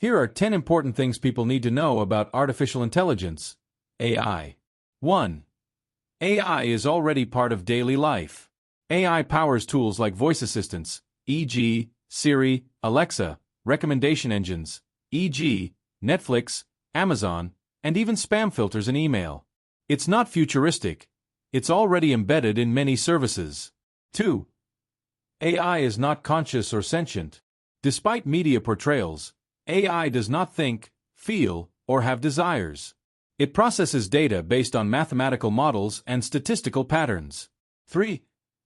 Here are 10 important things people need to know about artificial intelligence, AI. 1. AI is already part of daily life. AI powers tools like voice assistants, e.g., Siri, Alexa, recommendation engines, e.g., Netflix, Amazon, and even spam filters in email. It's not futuristic. It's already embedded in many services. 2. AI is not conscious or sentient. Despite media portrayals, AI does not think, feel, or have desires. It processes data based on mathematical models and statistical patterns. 3.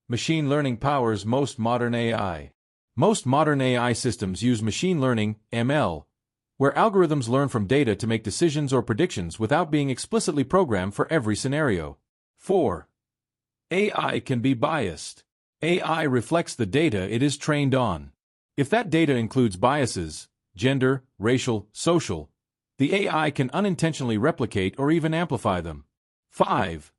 Machine learning powers most modern AI. Most modern AI systems use machine learning, ML, where algorithms learn from data to make decisions or predictions without being explicitly programmed for every scenario. 4. AI can be biased. AI reflects the data it is trained on. If that data includes biases, gender, racial, social, the AI can unintentionally replicate or even amplify them. 5.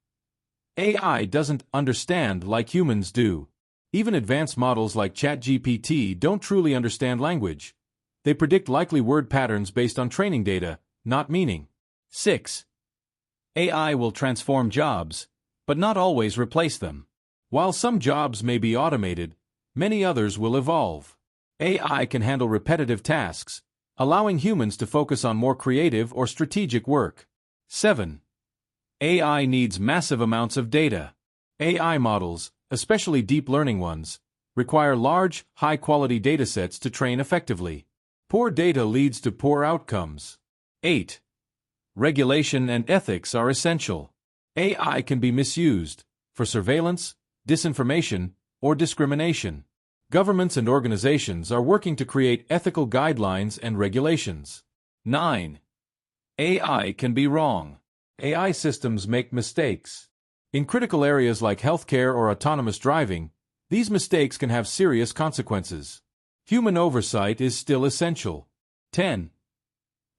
AI doesn't understand like humans do. Even advanced models like ChatGPT don't truly understand language. They predict likely word patterns based on training data, not meaning. 6. AI will transform jobs, but not always replace them. While some jobs may be automated, many others will evolve. AI can handle repetitive tasks, allowing humans to focus on more creative or strategic work. 7. AI needs massive amounts of data. AI models, especially deep learning ones, require large, high-quality datasets to train effectively. Poor data leads to poor outcomes. 8. Regulation and ethics are essential. AI can be misused for surveillance, disinformation, or discrimination. Governments and organizations are working to create ethical guidelines and regulations. 9. AI can be wrong. AI systems make mistakes. In critical areas like healthcare or autonomous driving, these mistakes can have serious consequences. Human oversight is still essential. 10.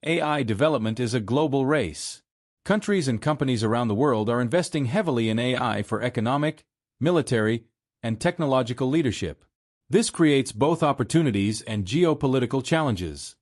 AI development is a global race. Countries and companies around the world are investing heavily in AI for economic, military, and technological leadership. This creates both opportunities and geopolitical challenges.